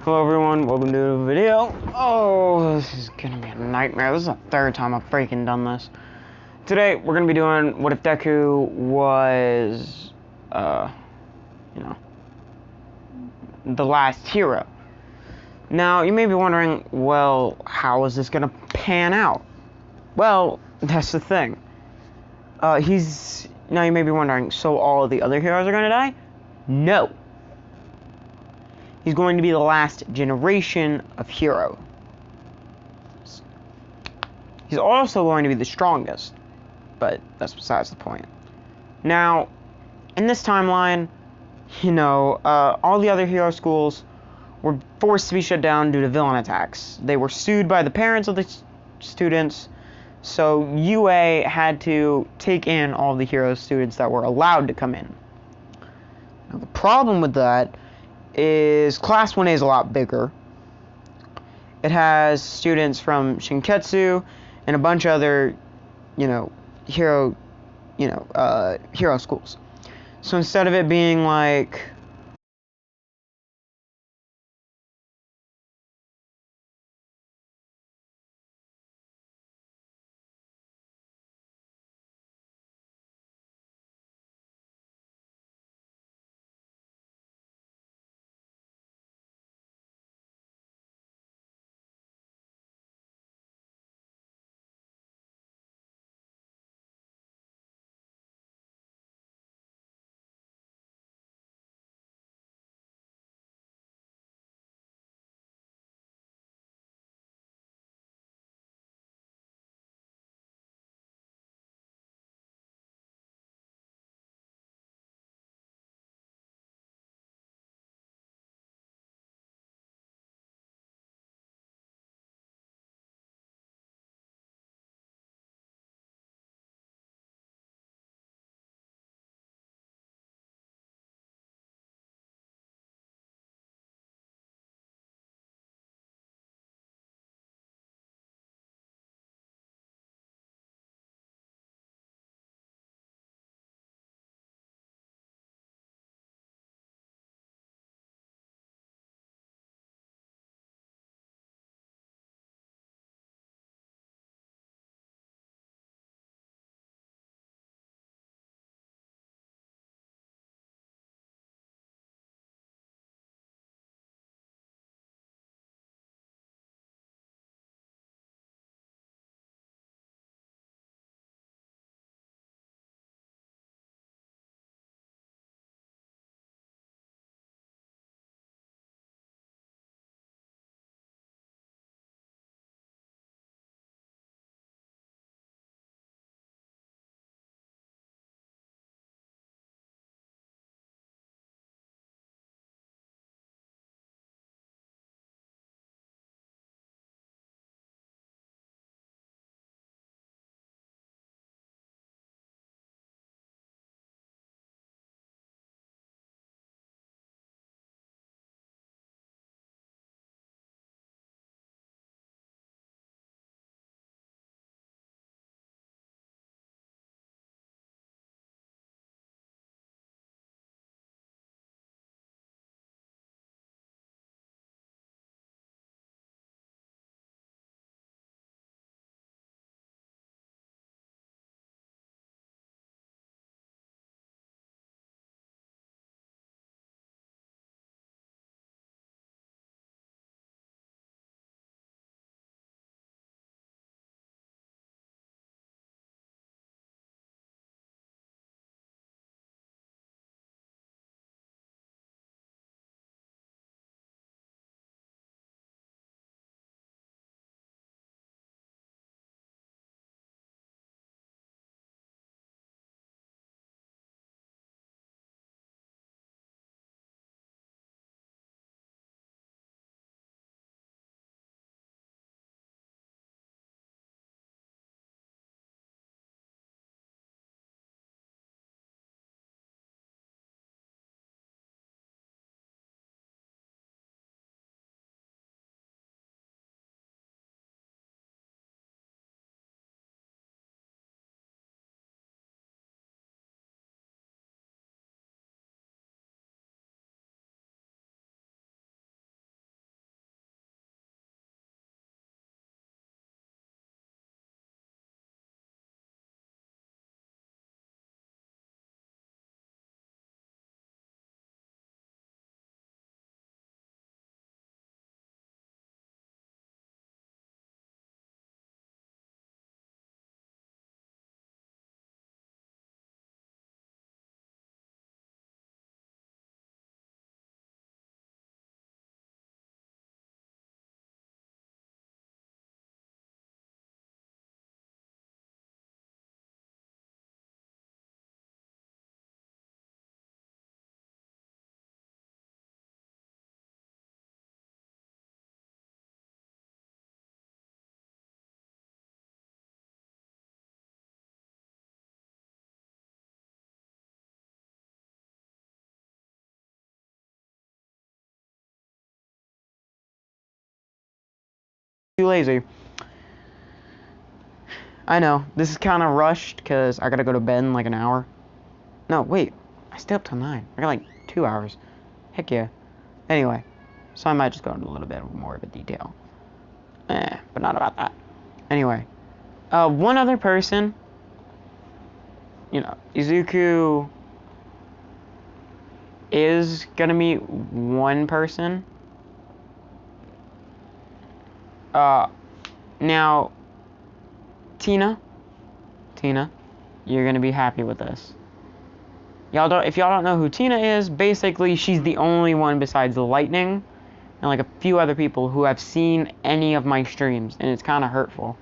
Hello everyone, welcome to the video. Oh, this is gonna be a nightmare. This is the third time I've freaking done this. Today, we're gonna be doing what if Deku was, you know, the last hero. Now, you may be wondering, well, how is this gonna pan out? Well, that's the thing. Now you may be wondering, so all of the other heroes are gonna die? No. He's going to be the last generation of hero. He's also going to be the strongest, but that's besides the point. Now, in this timeline, all the other hero schools were forced to be shut down due to villain attacks. They were sued by the parents of the students, so UA had to take in all the hero students that were allowed to come in. Now, the problem with that is Class 1A is a lot bigger. It has students from Shinketsu and a bunch of other, hero schools. So instead of it being like lazy. I know, this is kind of rushed, because I gotta go to bed in like an hour. No, wait, I stay up till 9. I got like 2 hours. Heck yeah. Anyway, so I might just go into a little bit more of a detail. But not about that. Anyway, one other person, you know, Izuku is gonna meet one person. Now, Tina, you're gonna be happy with this. If y'all don't know who Tina is, basically she's the only one besides the Lightning and like a few other people who have seen any of my streams, and it's kind of hurtful.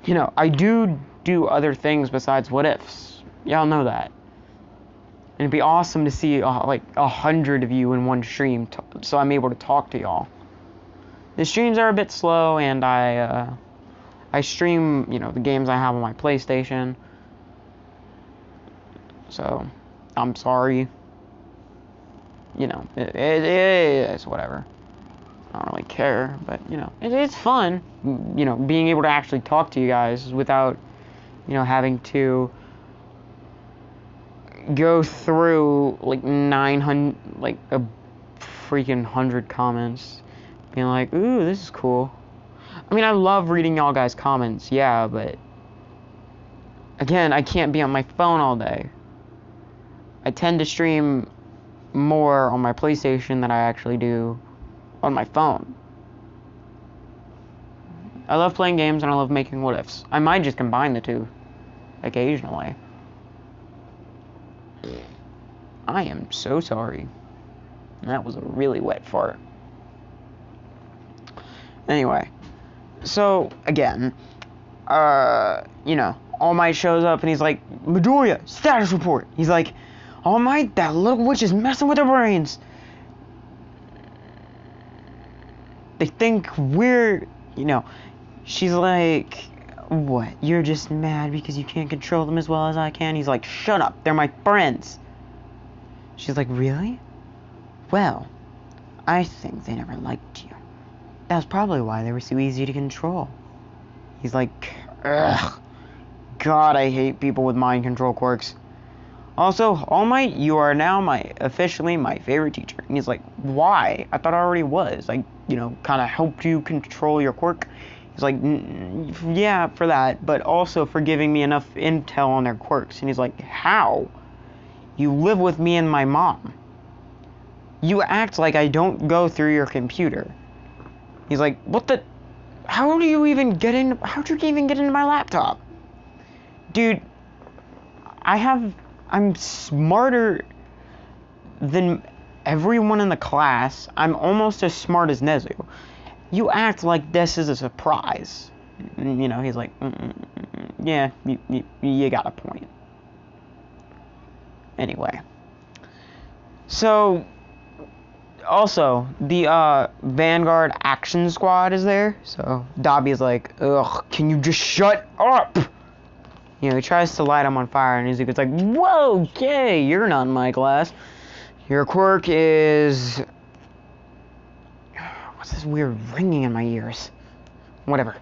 You know, I do other things besides what ifs. Y'all know that. And it'd be awesome to see like 100 of you in one stream, so I'm able to talk to y'all. The streams are a bit slow, and I stream, you know, the games I have on my PlayStation. So, I'm sorry. You know, it's whatever. I don't really care, but, you know, it's fun, you know, being able to actually talk to you guys without, you know, having to go through, like, 900, like, a freaking 100 comments, being like, ooh, this is cool. I mean, I love reading y'all guys' comments, yeah, but, again, I can't be on my phone all day. I tend to stream more on my PlayStation than I actually do on my phone. I love playing games and I love making what ifs. I might just combine the two occasionally. I am so sorry. That was a really wet fart. Anyway, so again, you know, All Might shows up and he's like, Midoriya, status report. He's like, All Might, that little witch is messing with their brains. They think we're, you know, she's like, what, you're just mad because you can't control them as well as I can? He's like, shut up, they're my friends. She's like, really? Well, I think they never liked you. That's probably why they were so easy to control. He's like, ugh, God, I hate people with mind control quirks. Also, All Might, you are now officially my favorite teacher. And he's like, why? I thought I already was. Like, you know, kind of helped you control your quirk. He's like, yeah, for that, but also for giving me enough intel on their quirks. And he's like, how? You live with me and my mom. You act like I don't go through your computer. He's like, what the? How'd you even get into my laptop? Dude, I'm smarter than everyone in the class. I'm almost as smart as Nezu. You act like this is a surprise. You know, he's like, yeah, you got a point. Anyway. So, also, the Vanguard Action Squad is there. So, Dabi's like, ugh, can you just shut up? You know, he tries to light him on fire, and Izuku's like, whoa, okay, you're not in my class. Your quirk is... What's this weird ringing in my ears? Whatever.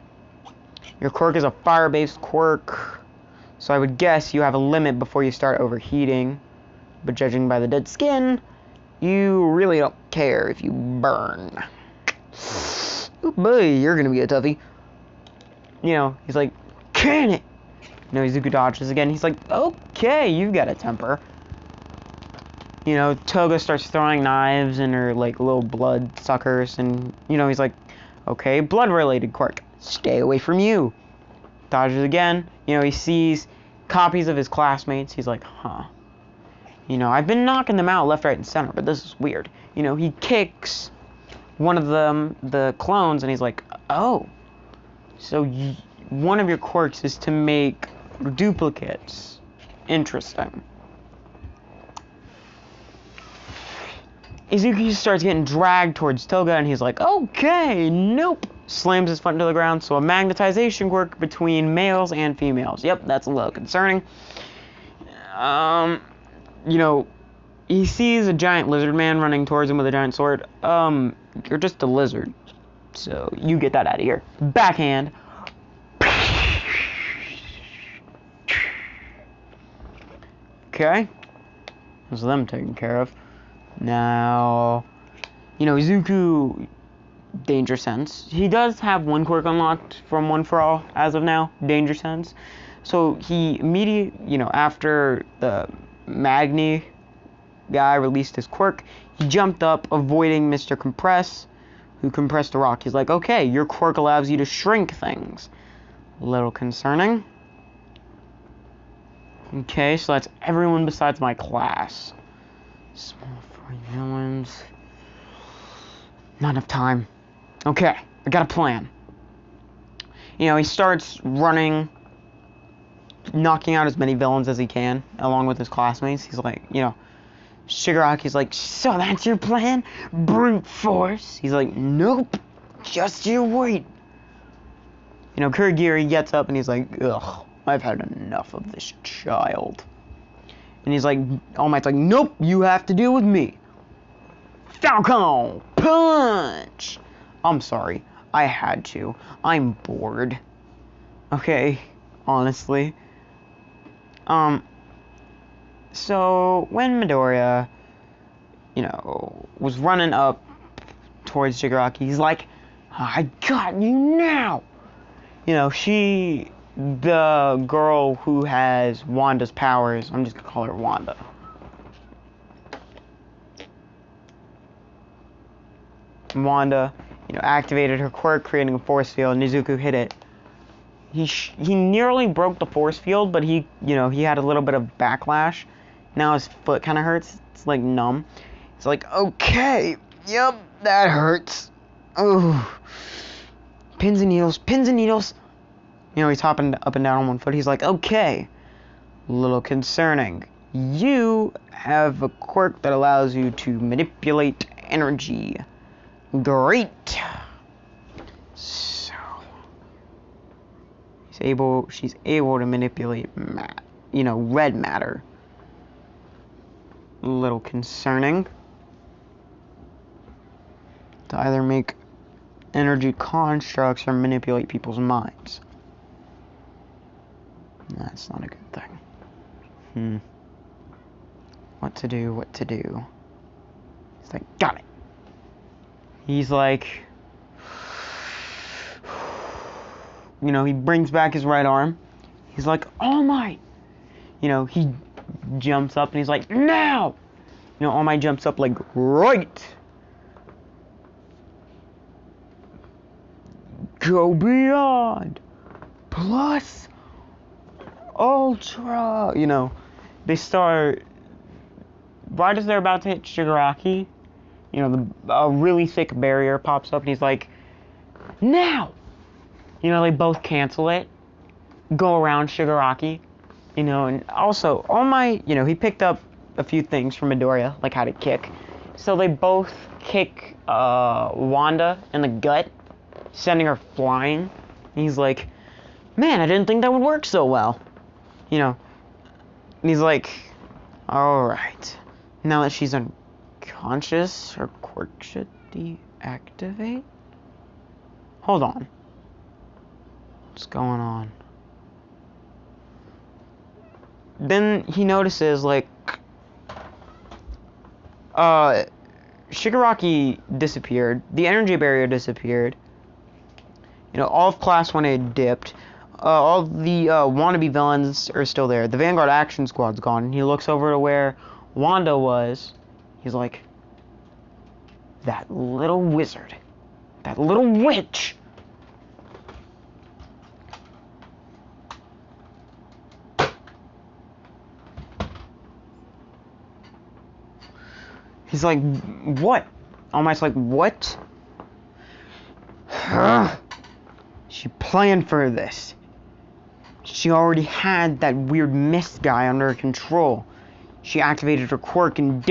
Your quirk is a fire-based quirk, so I would guess you have a limit before you start overheating. But judging by the dead skin, you really don't care if you burn. Oh boy, you're gonna be a toughie. You know, he's like, can it? You know, Izuku dodges again. He's like, okay, you've got a temper. You know, Toga starts throwing knives and her, like, little blood suckers. And, you know, he's like, okay, blood-related quirk. Stay away from you. Dodges again. You know, he sees copies of his classmates. He's like, huh. You know, I've been knocking them out left, right, and center, but this is weird. You know, he kicks one of them, the clones, and he's like, oh. So, one of your quirks is to make duplicates. Interesting. Izuku starts getting dragged towards Toga, and he's like, okay, nope. Slams his foot into the ground, so a magnetization quirk between males and females. Yep, that's a little concerning. You know, he sees a giant lizard man running towards him with a giant sword. You're just a lizard. So you get that out of here. Backhand. Okay. That's them taken care of. Now, Izuku, Danger Sense. He does have one quirk unlocked from One For All as of now, Danger Sense. So he immediately, after the Magni guy released his quirk, he jumped up, avoiding Mr. Compress, who compressed the rock. He's like, okay, your quirk allows you to shrink things. A little concerning. Okay, so that's everyone besides my class. Small 4 villains. Not enough time. Okay, I got a plan. He starts running, knocking out as many villains as he can, along with his classmates. He's like, Shigaraki's like, so that's your plan? Brute force? He's like, nope, just you wait. Kurogiri gets up and he's like, ugh, I've had enough of this child. And he's like, All Might's like, nope, you have to deal with me. Falcon punch! I'm sorry, I had to. I'm bored. Okay, honestly. So when Midoriya, was running up towards Shigaraki, he's like, I got you now! The girl who has Wanda's powers, I'm just gonna call her Wanda. Wanda, activated her quirk, creating a force field, and Izuku hit it. He nearly broke the force field, but he had a little bit of backlash. Now his foot kind of hurts. It's like numb. It's like, okay, yep, that hurts. Oh, pins and needles, pins and needles. He's hopping up and down on one foot. He's like, okay, a little concerning. You have a quirk that allows you to manipulate energy. Great. So she's able to manipulate red matter. A little concerning. To either make energy constructs or manipulate people's minds. That's not a good thing. What to do? He's like, got it. He's like, he brings back his right arm. He's like, All Might. He jumps up and he's like, now. All Might jumps up like, right. Go beyond. Plus Ultra. They start, right as they're about to hit Shigaraki, a really thick barrier pops up and he's like, now. They both cancel it, go around Shigaraki, and also All Might, he picked up a few things from Midoriya, like how to kick. So they both kick Wanda in the gut, sending her flying. And he's like, man, I didn't think that would work so well. And he's like, alright, now that she's unconscious, her quirk should deactivate? Hold on. What's going on? Then he notices, like, Shigaraki disappeared, the energy barrier disappeared, all of Class 1A dipped, all the wannabe villains are still there, the Vanguard Action Squad's gone, and he looks over to where Wanda was. He's like, that little wizard, that little witch. He's like, what? All Might's like, what? She planned for this. She already had that weird mist guy under her control. She activated her quirk and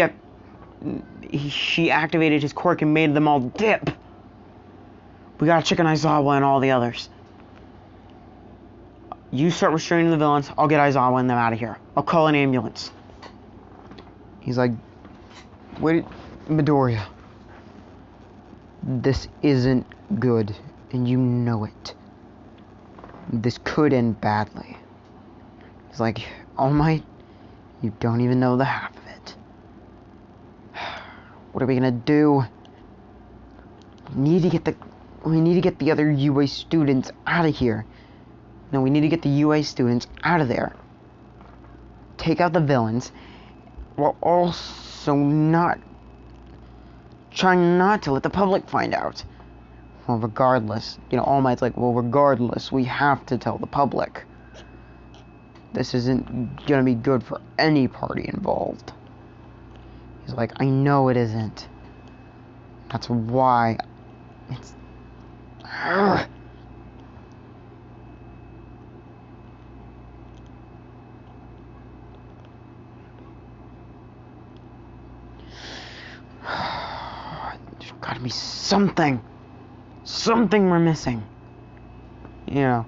she activated his quirk and made them all dip. We gotta check on Aizawa and all the others. You start restraining the villains, I'll get Aizawa and them out of here. I'll call an ambulance. He's like, wait, Midoriya. This isn't good, and you know it. This could end badly. It's like, All Might, you don't even know the half of it. What are we gonna do? We need to get the other UA students out of here. No, we need to get the UA students out of there. Take out the villains, while also trying not to let the public find out. Well, regardless, All Might's like, well, regardless, we have to tell the public. This isn't gonna be good for any party involved. He's like, I know it isn't. That's why it's... Ugh. There's gotta be something. Something we're missing. They're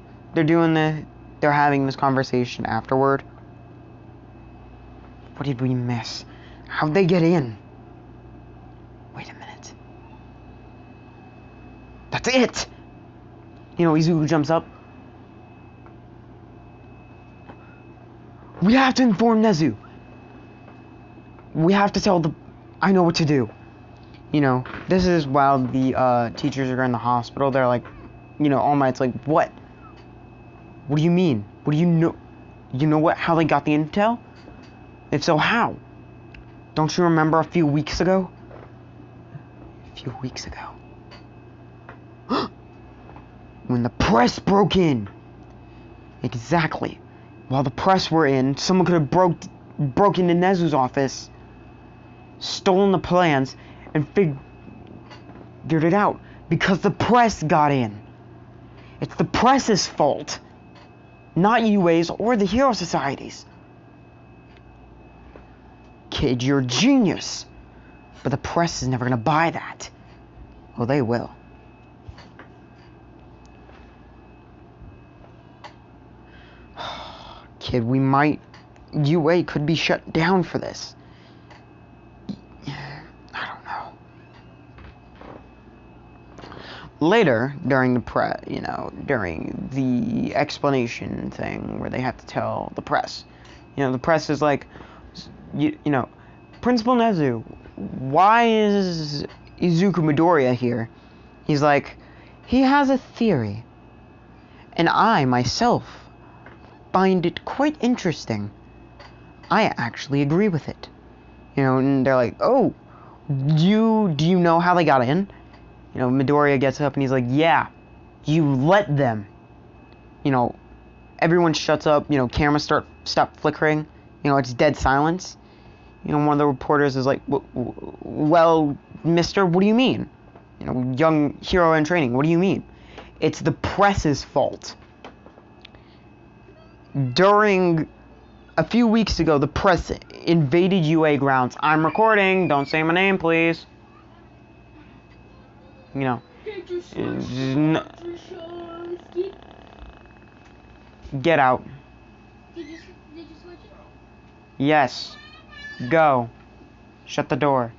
having this conversation afterward. What did we miss? How'd they get in? Wait a minute. That's it! Izuku jumps up. We have to inform Nezu. We have to tell I know what to do. This is while the teachers are in the hospital. They're like, All Might's like, what? What do you mean? What do you know? You know how they got the intel? If so, how? Don't you remember a few weeks ago? When the press broke in. Exactly. While the press were in, someone could have broken into Nezu's office, stolen the plans, and figured it out. Because the press got in. It's the press's fault. Not UA's or the Hero Societies. Kid, you're a genius. But the press is never gonna buy that. Oh, they will. Kid, UA could be shut down for this. I don't know. Later, during during the explanation thing where they have to tell the press, the press is like, Principal Nezu, why is Izuku Midoriya here? He's like, he has a theory, and I myself find it quite interesting. I actually agree with it. And they're like, oh, do you know how they got in? Midoriya gets up and he's like, yeah, you let them. Everyone shuts up, cameras stop flickering, it's dead silence. One of the reporters is like, well, mister, what do you mean? Young hero in training, what do you mean? It's the press's fault. A few weeks ago, the press invaded UA grounds. I'm recording, don't say my name, please. Get out. Did you switch it? Yes. Go. Shut the door.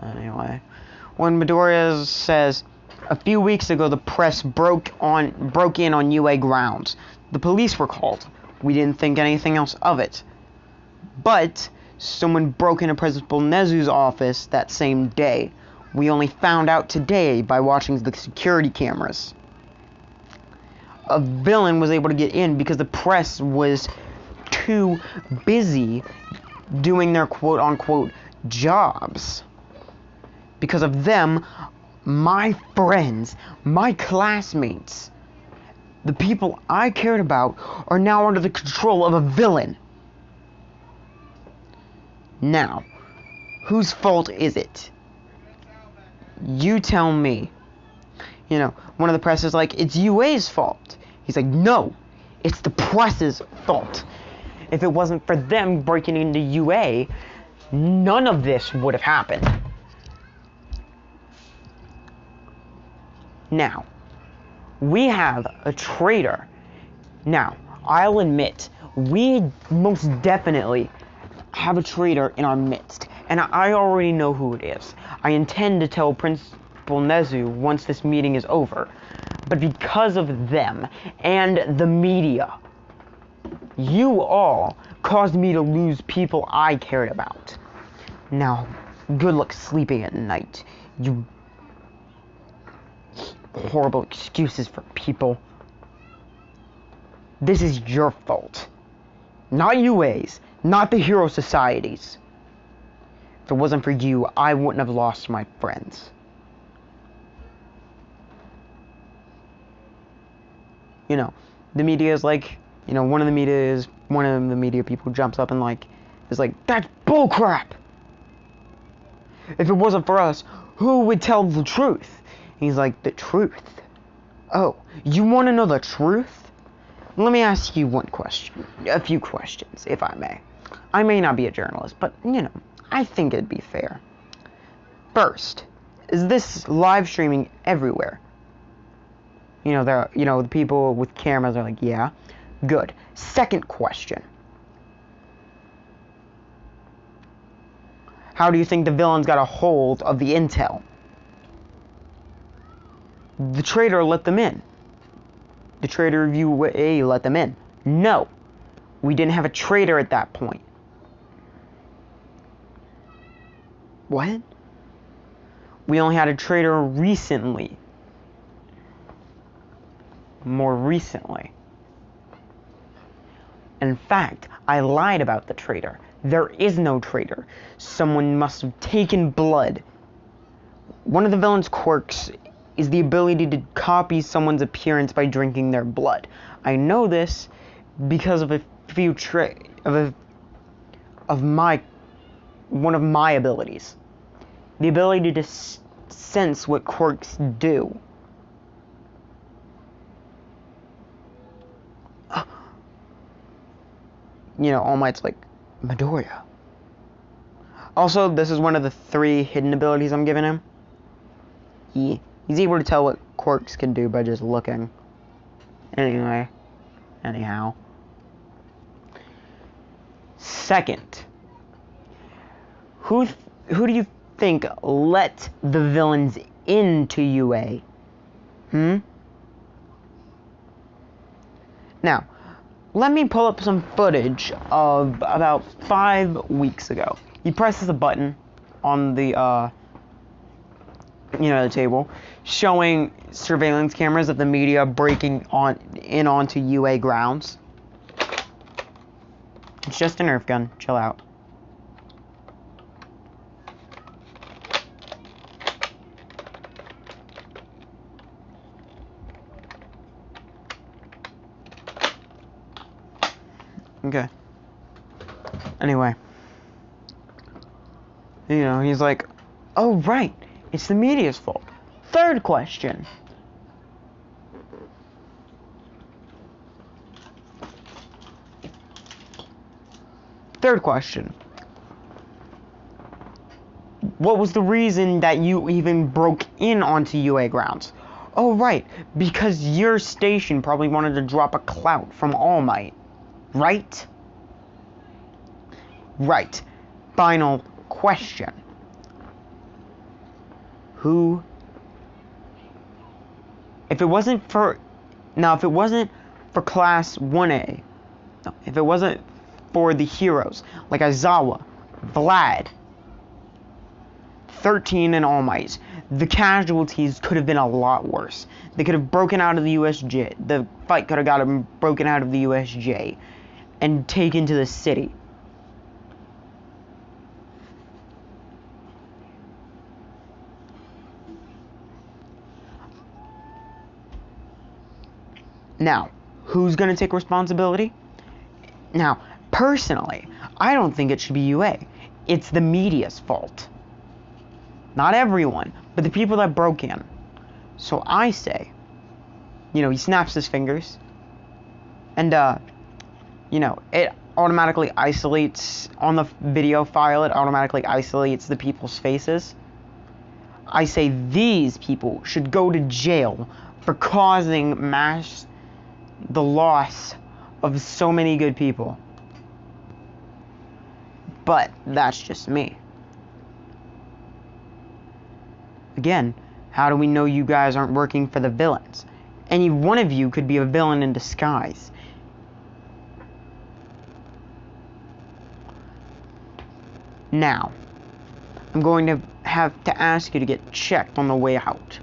Anyway, when Midoriya says, a few weeks ago the press broke in on UA grounds. The police were called. We didn't think anything else of it. But someone broke into Principal Nezu's office that same day. We only found out today by watching the security cameras. A villain was able to get in because the press was too busy doing their quote-unquote jobs. Because of them, my friends, my classmates, the people I cared about are now under the control of a villain. Now, whose fault is it? You tell me. One of the press is like, it's UA's fault. He's like, no, it's the press's fault. If it wasn't for them breaking into UA, none of this would have happened. Now, we have a traitor. Now, I'll admit, we most definitely have a traitor in our midst. And I already know who it is. I intend to tell Principal Nezu once this meeting is over. But because of them and the media, you all caused me to lose people I cared about. Now, good luck sleeping at night, you horrible excuses for people. This is your fault. Not UA's, not the Hero Societies. If it wasn't for you, I wouldn't have lost my friends. You know, the media is like, you know, one of the media people jumps up and like, is like, that's bullcrap! If it wasn't for us, who would tell the truth? And he's like, the truth? Oh, you want to know the truth? Let me ask you a few questions, if I may. I may not be a journalist, but, you know, I think it'd be fair. First, is this live streaming everywhere? You know, the people with cameras are like, yeah. Good. Second question. How do you think the villains got a hold of the intel? The traitor let them in. The traitor of UA let them in. No. We didn't have a traitor at that point. What? We only had a traitor recently. More recently. In fact, I lied about the traitor. There is no traitor. Someone must have taken blood. One of the villain's quirks is the ability to copy someone's appearance by drinking their blood. I know this because of a few one of my abilities. The ability to sense what quirks do. You know, All Might's like, Midoriya. Also, this is one of the 3 hidden abilities I'm giving him. He's able to tell what quirks can do by just looking. Anyhow. Second, who do you think let the villains into UA? Now, let me pull up some footage of about 5 weeks ago. He presses a button on the, the table, showing surveillance cameras of the media breaking onto UA grounds. It's just a Nerf gun. Chill out. Okay. Anyway. You know, he's like, oh, right. It's the media's fault. Third question. What was the reason that you even broke in onto UA grounds? Oh, right. Because your station probably wanted to drop a clout from All Might. Right? Right. Final question. Who... If it wasn't for Class 1A, if it wasn't for the heroes, like Aizawa, Vlad, 13 and All Might, the casualties could have been a lot worse. They could have broken out of the USJ. The fight could have got them broken out of the USJ and taken to the city. Now, who's going to take responsibility? Now, personally, I don't think it should be UA. It's the media's fault. Not everyone, but the people that broke in. So I say, he snaps his fingers, and, it automatically isolates, on the video file, it automatically isolates the people's faces. I say these people should go to jail for causing the loss of so many good people. But that's just me. Again, how do we know you guys aren't working for the villains? Any one of you could be a villain in disguise. Now, I'm going to have to ask you to get checked on the way out.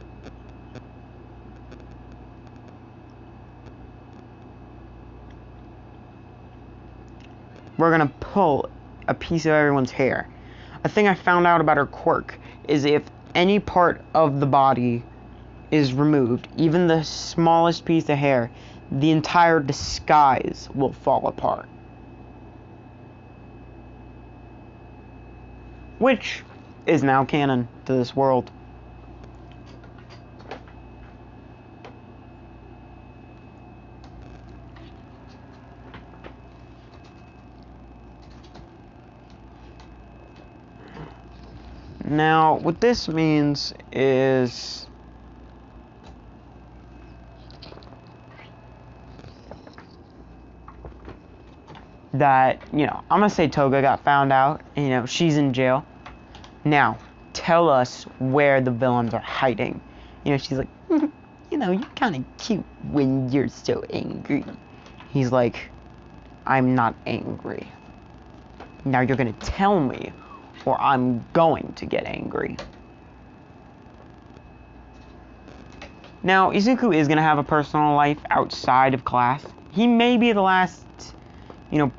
We're gonna pull a piece of everyone's hair. A thing I found out about her quirk is if any part of the body is removed, even the smallest piece of hair, the entire disguise will fall apart. Which is now canon to this world. Now, what this means is that, I'm gonna say Toga got found out, and, she's in jail. Now, tell us where the villains are hiding. She's like, you're kind of cute when you're so angry. He's like, I'm not angry. Now you're gonna tell me, or I'm going to get angry. Now, Izuku is gonna have a personal life outside of class. He may be the last,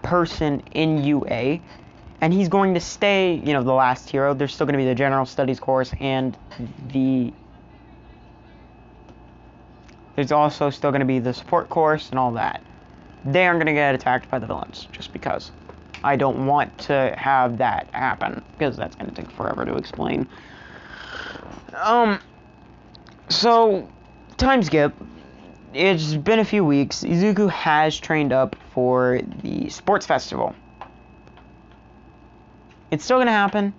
person in UA. And he's going to stay, the last hero. There's still going to be the general studies course, and there's also still going to be the support course and all that. They aren't going to get attacked by the villains, just because. I don't want to have that happen, because that's going to take forever to explain. So, time skip. It's been a few weeks. Izuku has trained up for the sports festival. It's still gonna happen,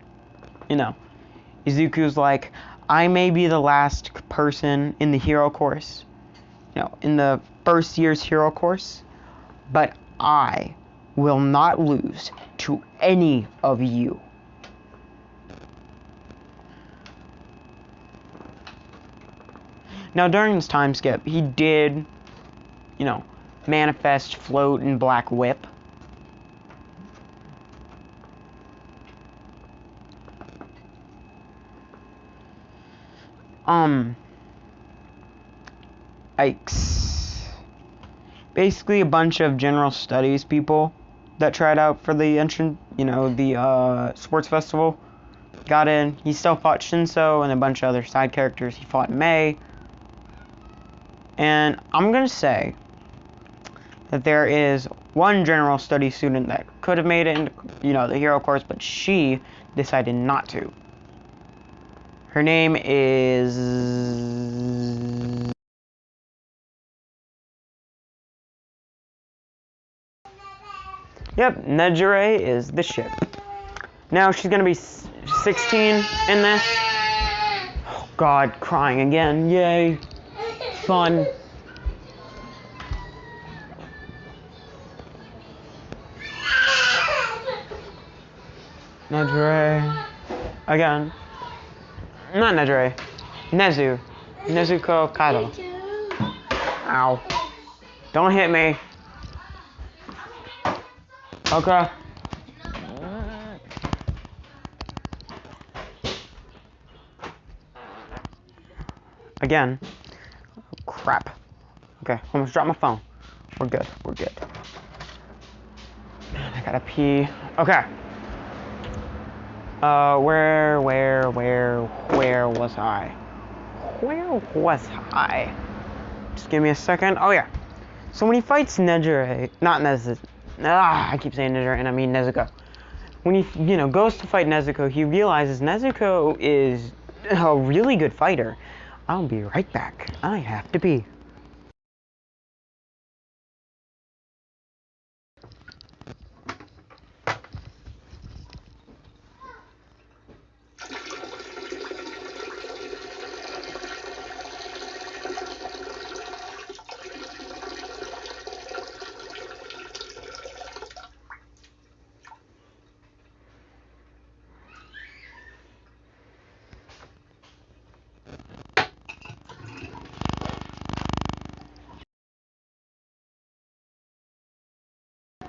Izuku's like, I may be the last person in the hero course, in the first year's hero course, but I will not lose to any of you. Now, during this time skip, he did, manifest, float, and black whip. Basically a bunch of general studies people that tried out for the entrance, the sports festival, got in. He still fought Shinso and a bunch of other side characters. He fought Mei. And I'm gonna say that there is one general studies student that could have made it into, the hero course, but she decided not to. Her name is... Yep, Nejire is the ship. Now she's gonna be 16 in this. Oh God, crying again. Yay. Fun. Nejire. Again. Not Nejire. Nezu. Nezuko Kado. Ow. Don't hit me. Okay. Again. Oh, crap. Okay, almost dropped my phone. We're good. We're good. Man, I gotta pee. Okay. Where was I? Where was I? Just give me a second. Oh, yeah. So when he fights Nejire, not Nezuko. I keep saying Nejire, and I mean Nezuko. When he, goes to fight Nezuko, he realizes Nezuko is a really good fighter. I'll be right back. I have to pee.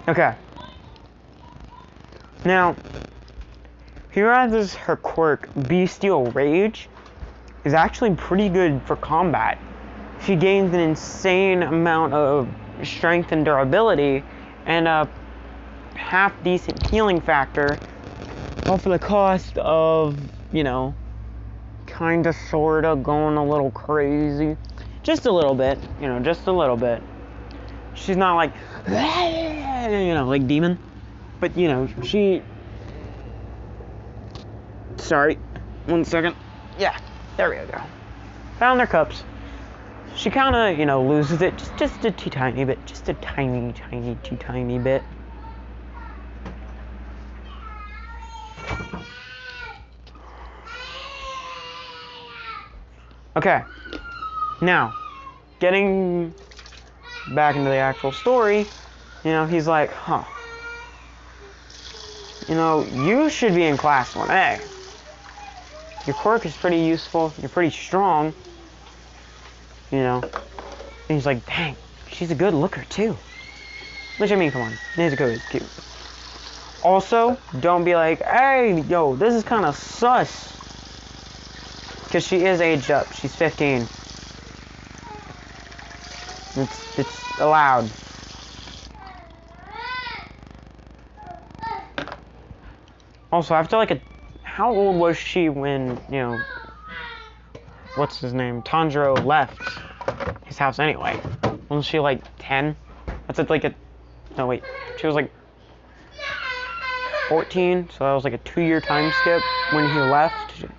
Okay. Now, here as her quirk, Bestial Rage, is actually pretty good for combat. She gains an insane amount of strength and durability, and a half-decent healing factor, all for the cost of, you know, kinda, sorta going a little crazy. Just a little bit, you know, just a little bit. She's not like, you know, like Demon. But, you know, she... Sorry. 1 second. Yeah, there we go. Found their cups. She kinda, you know, loses it just a tiny bit. Just a tiny bit. Okay. Now, getting back into the actual story, you know, he's like, huh. You know, you should be in class 1A. Your quirk is pretty useful. You're pretty strong. You know. And he's like, dang, she's a good looker, too. Which, I mean, come on. Nezuko is cute. Also, don't be like, hey, yo, this is kind of sus. Because she is aged up. She's 15. It's allowed. Also, after like how old was she when, you know, what's his name? Tanjiro left his house anyway. Wasn't she like 10? That's like no wait, she was like 14, so that was like a 2-year time skip when he left to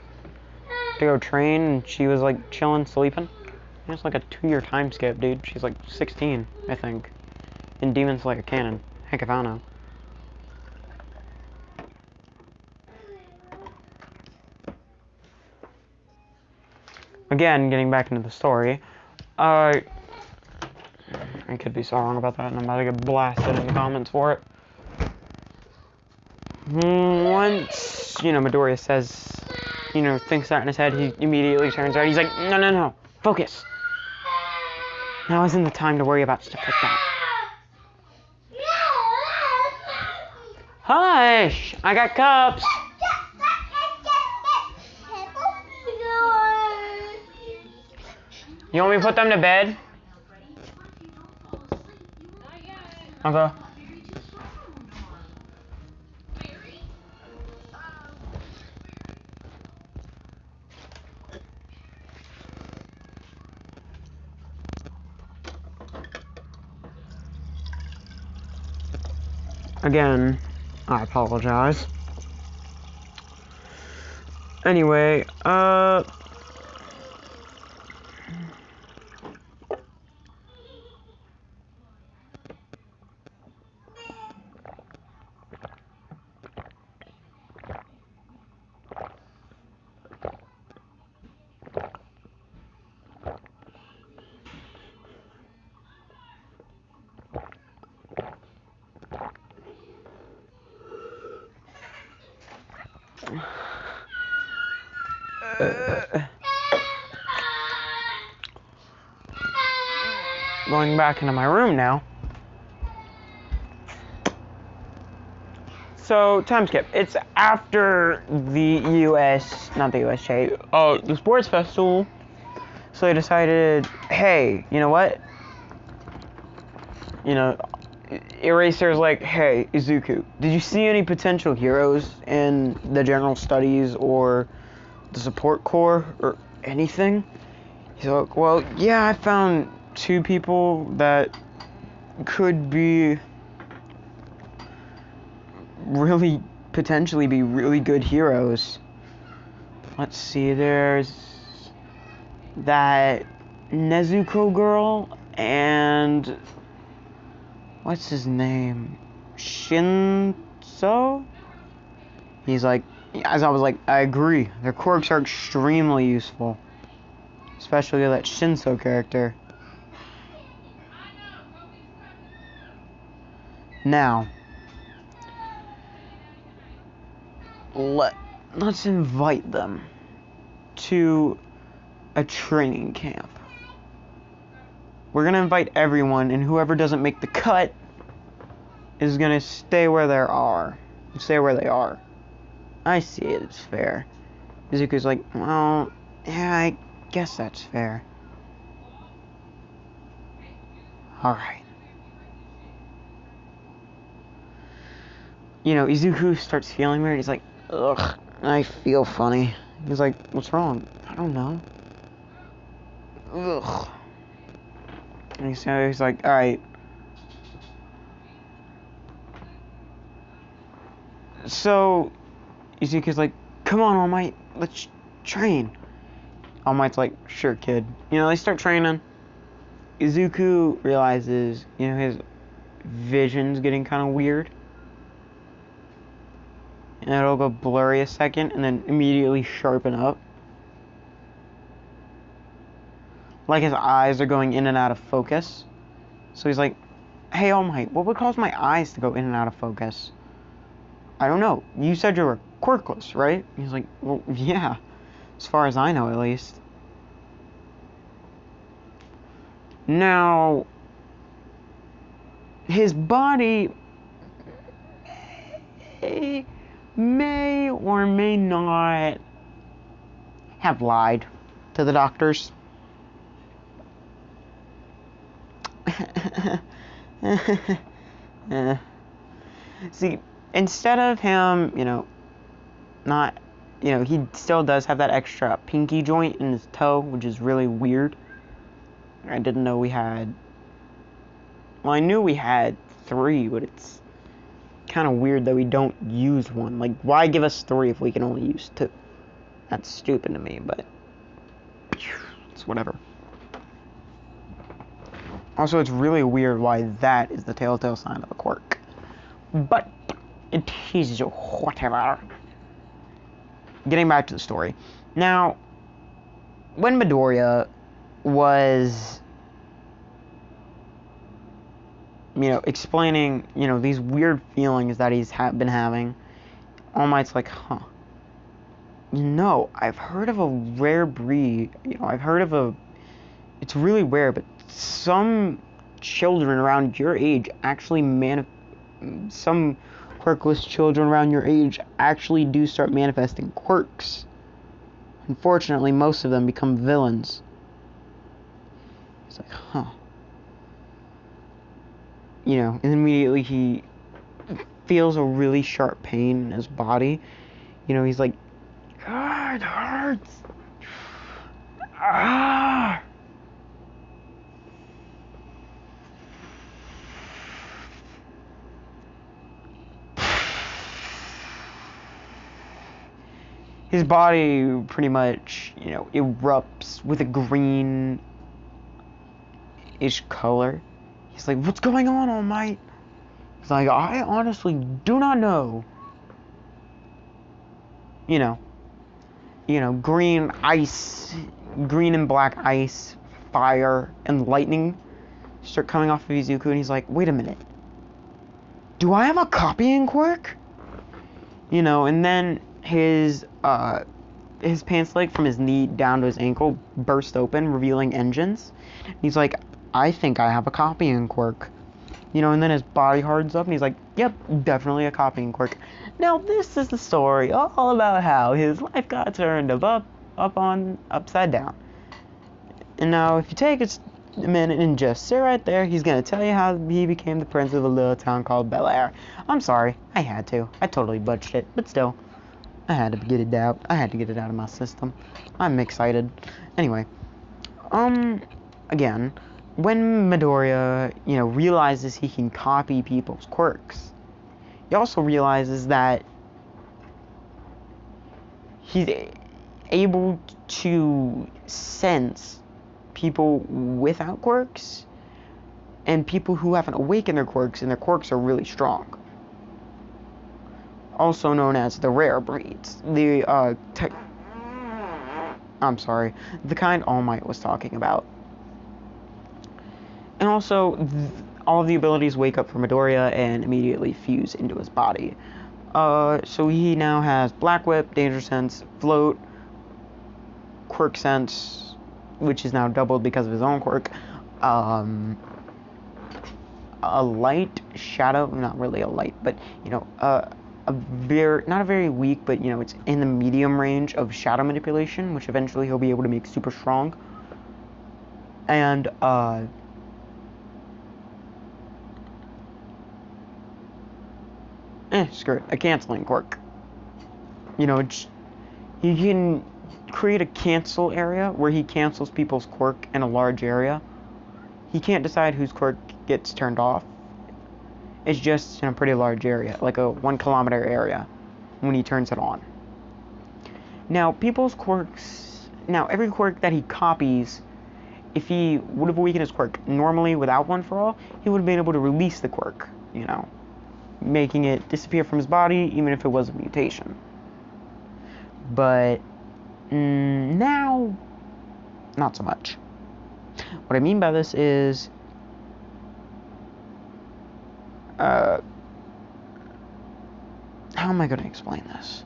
go train, and she was like chilling, sleeping. It's like a 2-year time skip, dude. She's like 16, I think. And Demon Slayer canon. Heck if I don't know. Again, getting back into the story, I could be so wrong about that, and I'm about to get blasted in the comments for it. Once, you know, Midoriya says, you know, thinks that in his head, he immediately turns around. He's like, no, focus. Now isn't the time to worry about stuff like that. Hush! I got cups! You want me to put them to bed? Okay. Again, I apologize. Anyway, going back into my room now. So, time skip. It's after the the sports festival. So they decided, hey, you know what? You know, Eraser's like, hey, Izuku, did you see any potential heroes in the general studies or the support corps or anything? He's like, well, yeah, I found 2 people that could be potentially be really good heroes. Let's see, there's that Nezuko girl and what's his name? Shinso? He's like, as I was like, I agree. Their quirks are extremely useful. Especially that Shinso character. Now, let's invite them to a training camp. We're gonna invite everyone, and whoever doesn't make the cut is gonna stay where they are. Stay where they are. I see it, it's fair. Izuku's like, well, yeah, I guess that's fair. Alright. You know, Izuku starts feeling weird. He's like, ugh, I feel funny. He's like, what's wrong? I don't know. Ugh. And he's like, alright. So, Izuku's like, come on, All Might, let's train. All Might's like, sure, kid. You know, they start training. Izuku realizes, you know, his vision's getting kind of weird. And it'll go blurry a second and then immediately sharpen up. Like his eyes are going in and out of focus. So he's like, hey, All Might, what would cause my eyes to go in and out of focus? I don't know. You said you were quirkless, right? He's like, well, yeah. As far as I know, at least. Now, his body may or may not have lied to the doctors. See, instead of him, you know, not, you know, he still does have that extra pinky joint in his toe, which is really weird. I didn't know we had, well, I knew we had 3, but it's kind of weird that we don't use one. Like, why give us 3 if we can only use 2? That's stupid to me, but it's whatever. Also, it's really weird why that is the telltale sign of a quirk. But it is whatever. Getting back to the story. Now, when Midoriya was, you know, explaining, you know, these weird feelings that he's been having, All Might's like, huh. You know, I've heard of a rare breed. You know, I've heard of a, it's really rare, but some children around your age actually some quirkless children around your age actually do start manifesting quirks. Unfortunately, most of them become villains. It's like, huh. You know, and immediately he feels a really sharp pain in his body. You know, he's like, ah, it hurts. Ah. His body pretty much, you know, erupts with a greenish color. He's like, what's going on, All Might? He's like, I honestly do not know. You know, green ice, green and black ice, fire, and lightning start coming off of Izuku, and he's like, wait a minute. Do I have a copying quirk? You know, and then his pants leg from his knee down to his ankle burst open, revealing engines. He's like, I think I have a copying quirk. You know, and then his body hardens up, and he's like, yep, definitely a copying quirk. Now, this is the story all about how his life got turned upside down. And now, if you take a minute and just sit right there, he's gonna tell you how he became the prince of a little town called Bel Air. I'm sorry, I had to. I totally butchered it, but still, I had to get it out. I had to get it out of my system. I'm excited. Anyway, again, when Midoriya, you know, realizes he can copy people's quirks, he also realizes that he's able to sense people without quirks and people who haven't awakened their quirks, and their quirks are really strong. Also known as the rare breeds. The kind All Might was talking about. And also, all of the abilities wake up for Midoriya and immediately fuse into his body. So he now has Black Whip, Danger Sense, Float, Quirk Sense, which is now doubled because of his own quirk, a light shadow, not really a light, but you know, a very, not a very weak, but you know, it's in the medium range of shadow manipulation, which eventually he'll be able to make super strong. And screw it, a canceling quirk. You know, he can create a cancel area where he cancels people's quirk in a large area. He can't decide whose quirk gets turned off. It's just in a pretty large area, like a 1 kilometer area, when he turns it on. Now, people's quirks... Now, every quirk that he copies, if he would have weakened his quirk normally without One For All, he would have been able to release the quirk, you know, making it disappear from his body, even if it was a mutation. But now, not so much. What I mean by this is, how am I going to explain this?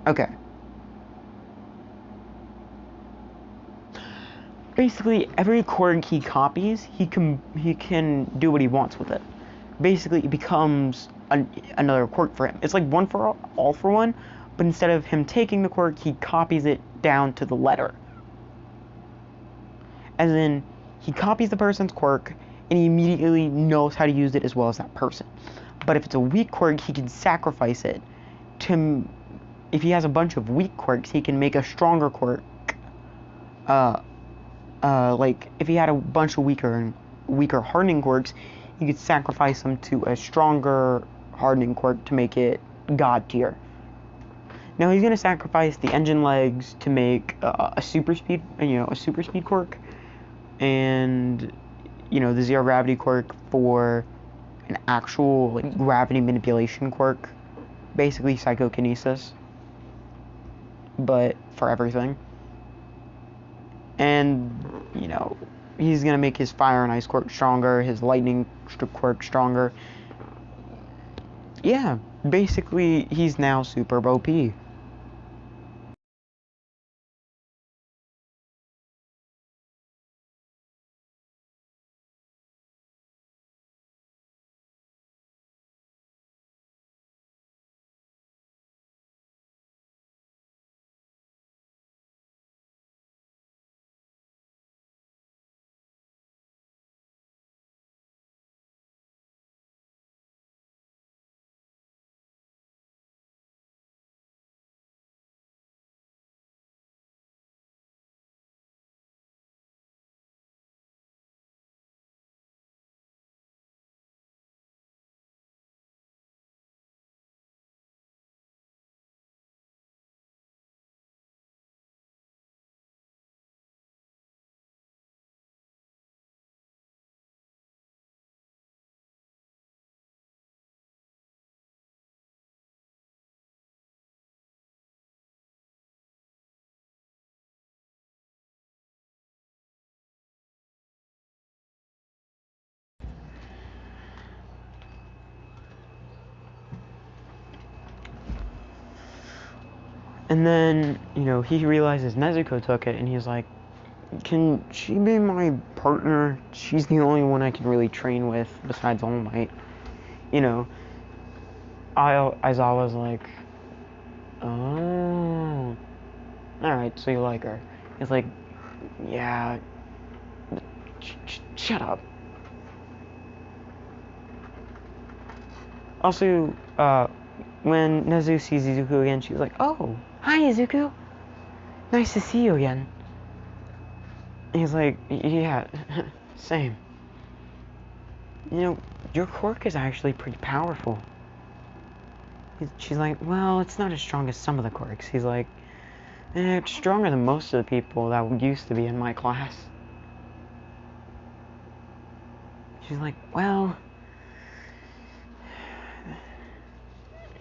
Okay. Basically, every quirk he copies, he can do what he wants with it. Basically, it becomes another quirk for him. It's like One For All for One, but instead of him taking the quirk, he copies it down to the letter. As in, he copies the person's quirk, and he immediately knows how to use it as well as that person. But if it's a weak quirk, he can sacrifice it to... If he has a bunch of weak quirks, he can make a stronger quirk. Like, if he had a bunch of weaker hardening quirks, he could sacrifice them to a stronger hardening quirk to make it god tier. Now he's gonna sacrifice the engine legs to make a super speed quirk, and you know, the zero gravity quirk for an actual like gravity manipulation quirk, basically psychokinesis, but for everything. And you know, he's gonna make his fire and ice quirk stronger, his lightning quirk stronger. Yeah, basically he's now super OP. And then, you know, he realizes Nezuko took it, and he's like, can she be my partner? She's the only one I can really train with besides All Might. You know, Aizawa's like, oh, alright, so you like her. He's like, yeah, shut up. Also, when Nezu sees Izuku again, she's like, oh, hi Izuku, nice to see you again. And he's like, yeah, same. You know, your quirk is actually pretty powerful. She's like, well, it's not as strong as some of the quirks. He's like, it's stronger than most of the people that used to be in my class. She's like, well,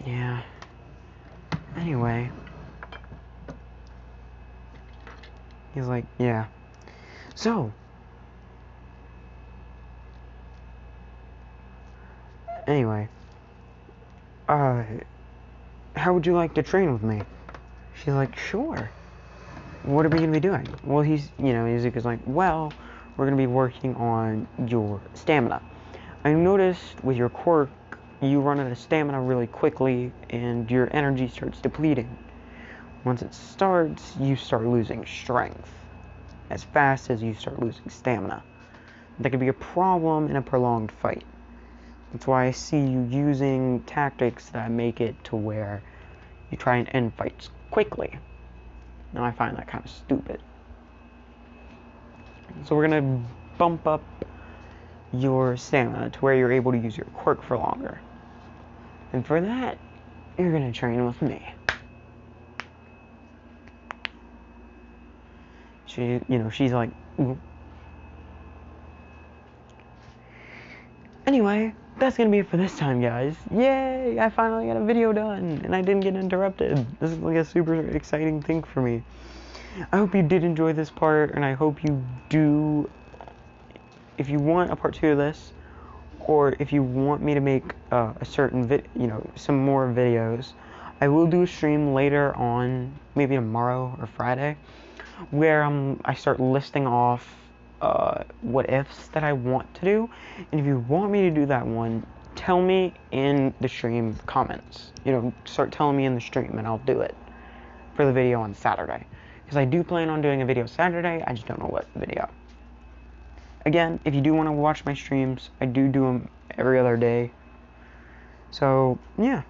yeah. Anyway. He's like, yeah. So. Anyway. How would you like to train with me? She's like, sure. What are we gonna be doing? Well, Izuku's like, well, we're going to be working on your stamina. I noticed with your quirk, you run out of stamina really quickly, and your energy starts depleting. Once it starts, you start losing strength as fast as you start losing stamina. That could be a problem in a prolonged fight. That's why I see you using tactics that make it to where you try and end fights quickly. Now I find that kind of stupid. So we're going to bump up your stamina to where you're able to use your quirk for longer. And for that, you're going to train with me. She's like... Anyway, that's going to be it for this time, guys. Yay! I finally got a video done, and I didn't get interrupted. This is like a super exciting thing for me. I hope you did enjoy this part, and I hope you do. If you want a part 2 of this, or if you want me to make a certain some more videos, I will do a stream later on, maybe tomorrow or Friday, where I start listing off what ifs that I want to do. And if you want me to do that one, tell me in the stream comments. Start telling me in the stream, and I'll do it for the video on Saturday. Because I do plan on doing a video Saturday, I just don't know what video. Again, if you do want to watch my streams, I do them every other day. So, yeah.